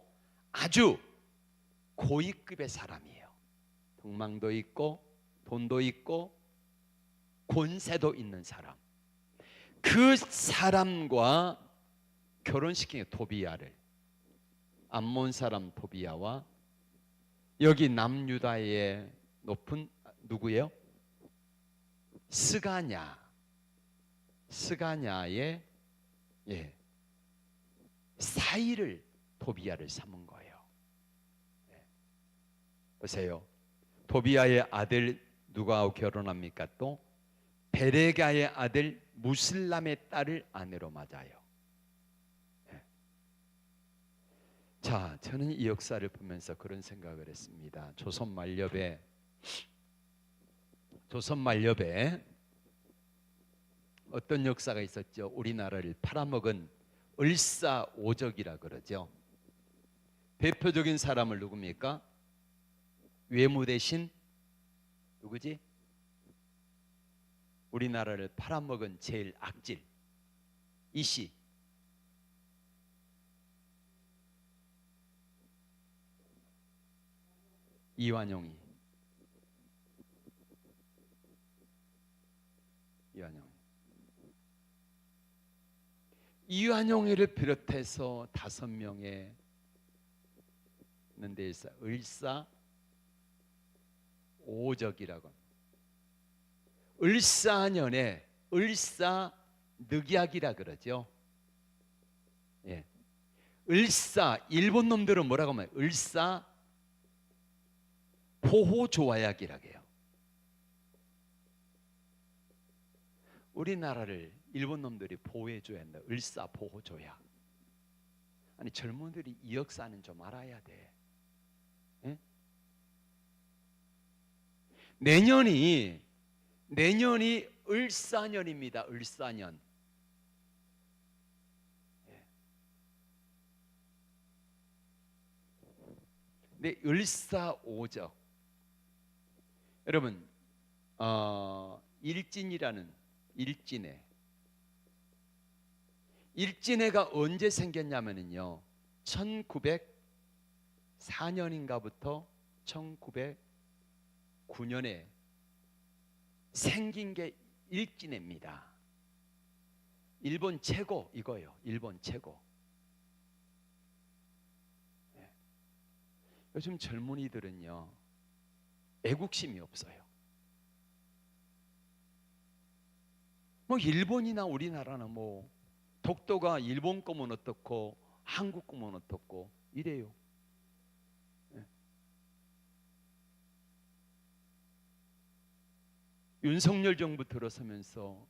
아주 고위급의 사람이에요. 등망도 있고 돈도 있고 권세도 있는 사람. 그 사람과 결혼시킨 도비야를, 암몬 사람 도비야와 여기 남유다의 높은 누구예요? 스가냐의 사이를 도비야를 삼은 거예요. 보세요. 도비야의 아들 누구하고 결혼합니까? 또 베레가의 아들 무슬람의 딸을 아내로 맞아요. 자, 저는 이 역사를 보면서 그런 생각을 했습니다. 조선 만렵에 어떤 역사가 있었죠? 우리나라를 팔아먹은 을사오적이라 그러죠. 대표적인 사람을 누굽니까? 외무 대신 누구지? 우리나라를 팔아먹은 제일 악질 이씨. 이완용이를 비롯해서 5명의 데서 을사오적이라고 합니다. 을사년에 을사늑약이라 그러죠. 예. 일본 놈들은 뭐라고 하면 을사 보호조약이라고 해요. 우리나라를 일본 놈들이 보호해줘야 한다. 을사보호조약. 아니, 젊은들이 이 역사는 좀 알아야 돼. 예? 내년이 을사년입니다. 을사년. 예. 근데 을사오적, 여러분 일진해가 언제 생겼냐면요, 1904년인가부터 1909년에 생긴 게 일진해입니다. 일본 최고 이거예요. 일본 최고. 요즘 젊은이들은요, 애국심이 없어요. 뭐 일본이나 우리나라는 뭐 독도가 일본 거면 어떻고 한국 거면 어떻고 이래요. 예. 윤석열 정부 들어서면서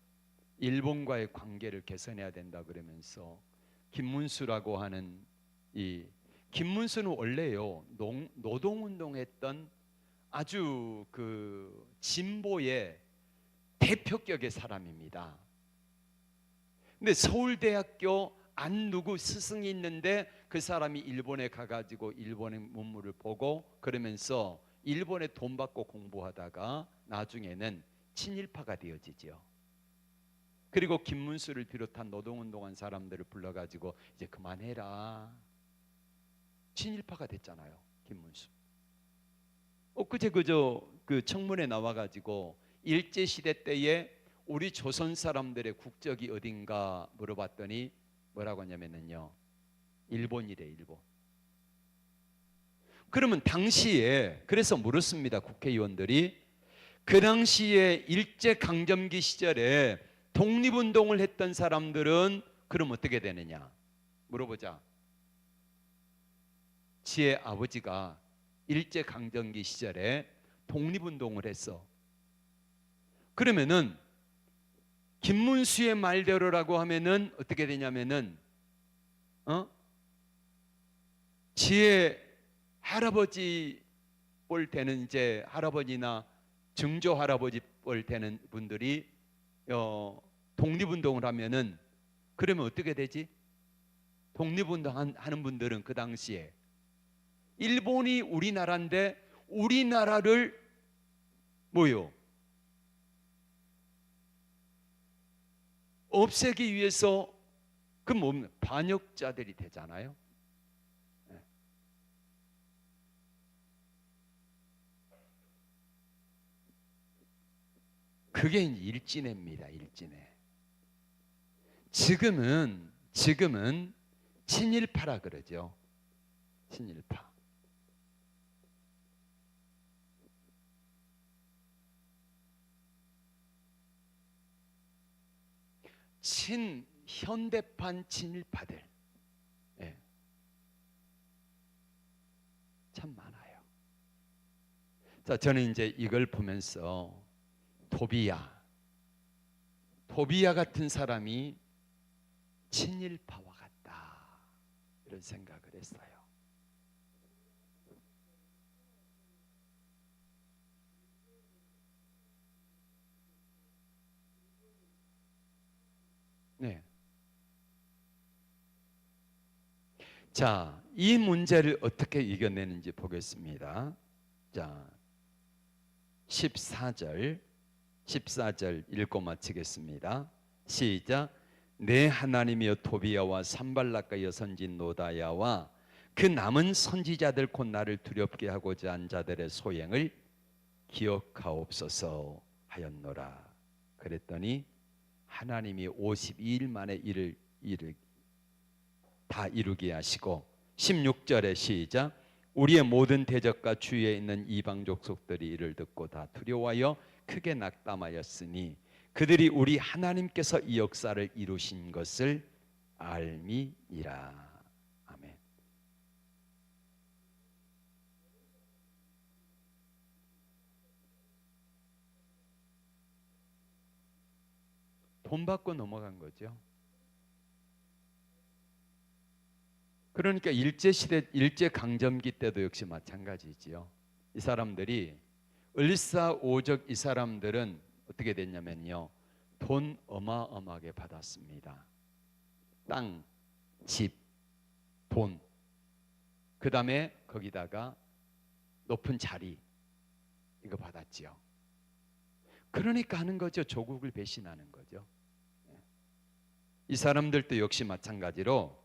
일본과의 관계를 개선해야 된다 그러면서 김문수라고 하는 이 김문수는 원래요 노동운동했던 아주 그 진보의 대표격의 사람입니다. 근데 서울대학교 안 누구 스승이 있는데 그 사람이 일본에 가가지고 일본의 문물을 보고 그러면서 일본에 돈 받고 공부하다가 나중에는 친일파가 되어지죠. 그리고 김문수를 비롯한 노동운동한 사람들을 불러가지고 이제 그만해라. 친일파가 됐잖아요, 김문수. 그제 그 청문회 나와가지고 일제 시대 때에 우리 조선 사람들의 국적이 어딘가 물어봤더니 뭐라고 하냐면요, 일본이래, 일본. 그러면 당시에 그래서 물었습니다, 국회의원들이. 그 당시에 일제 강점기 시절에 독립운동을 했던 사람들은 그럼 어떻게 되느냐 물어보자. 지의 아버지가 일제 강점기 시절에 독립운동을 했어. 그러면은 김문수의 말대로라고 하면은 어떻게 되냐면은 지의 할아버지 볼 때는 이제 할아버지나 증조 할아버지 볼 때는 분들이 독립운동을 하면은 그러면 어떻게 되지? 독립운동 하는 분들은 그 당시에 일본이 우리나라인데 우리나라를 뭐요? 없애기 위해서 그 뭐 반역자들이 되잖아요. 그게 일진회입니다. 일진회. 지금은 친일파라 그러죠. 친일파. 현대판 친일파들 참 많아요. 자, 저는 이제 이걸 보면서 토비야 같은 사람이 친일파와 같다 이런 생각을 했어요. 네. 자, 이 문제를 어떻게 이겨내는지 보겠습니다. 자, 14절 읽고 마치겠습니다. 시작. 내 하나님이여 토비야와 산발락과 선진 노다야와 그 남은 선지자들 곧 나를 두렵게 하고자 한 자들의 소행을 기억하옵소서 하였노라. 그랬더니 하나님이 52일 만에 이를 다 이루게 하시고 16절에 시작. 우리의 모든 대적과 주위에 있는 이방 족속들이 이를 듣고 다 두려워하여 크게 낙담하였으니 그들이 우리 하나님께서 이 역사를 이루신 것을 알미니라. 아멘. 돈 받고 넘어간 거죠. 그러니까 일제시대 일제강점기 때도 역시 마찬가지지요. 이 사람들이 을사오적 이 사람들은 어떻게 됐냐면요, 돈 어마어마하게 받았습니다. 땅, 집, 돈, 그 다음에 거기다가 높은 자리 이거 받았지요. 그러니까 하는 거죠. 조국을 배신하는 거죠. 이 사람들도 역시 마찬가지로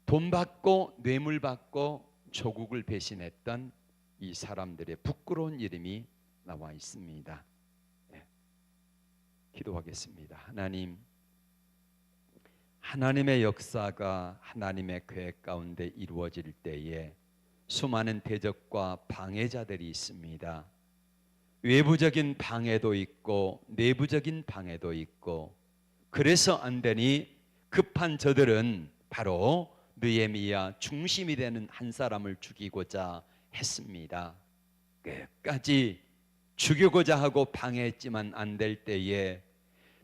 돈 받고 뇌물 받고 조국을 배신했던 이 사람들의 부끄러운 이름이 나와 있습니다. 네. 기도하겠습니다. 하나님의 역사가 하나님의 계획 가운데 이루어질 때에 수많은 대적과 방해자들이 있습니다. 외부적인 방해도 있고 내부적인 방해도 있고, 그래서 안 되니 급한 저들은 바로 느헤미야 중심이 되는 한 사람을 죽이고자 했습니다. 끝까지 죽이고자 하고 방해했지만 안 될 때에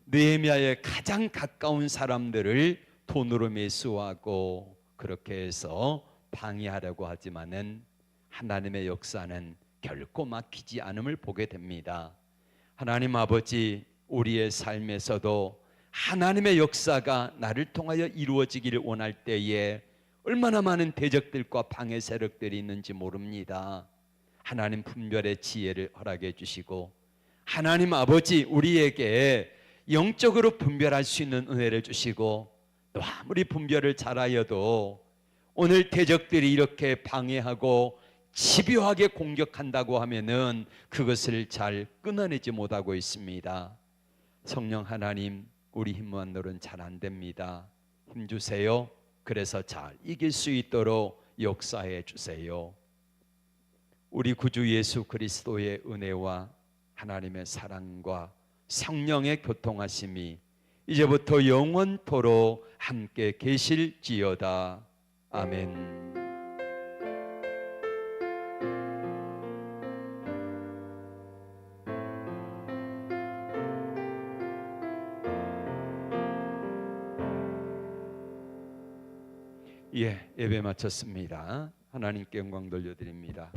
느헤미야의 가장 가까운 사람들을 돈으로 매수하고 그렇게 해서 방해하려고 하지만은 하나님의 역사는 결코 막히지 않음을 보게 됩니다. 하나님 아버지, 우리의 삶에서도 하나님의 역사가 나를 통하여 이루어지기를 원할 때에 얼마나 많은 대적들과 방해 세력들이 있는지 모릅니다. 하나님 분별의 지혜를 허락해 주시고, 하나님 아버지, 우리에게 영적으로 분별할 수 있는 은혜를 주시고, 또 아무리 분별을 잘하여도 오늘 대적들이 이렇게 방해하고 집요하게 공격한다고 하면은 그것을 잘 끊어내지 못하고 있습니다. 성령 하나님, 우리 힘만으로는 잘 안 됩니다. 힘 주세요. 그래서 잘 이길 수 있도록 역사해 주세요. 우리 구주 예수 그리스도의 은혜와 하나님의 사랑과 성령의 교통하심이 이제부터 영원토록 함께 계실지어다. 아멘. 예배 마쳤습니다. 하나님께 영광 돌려드립니다.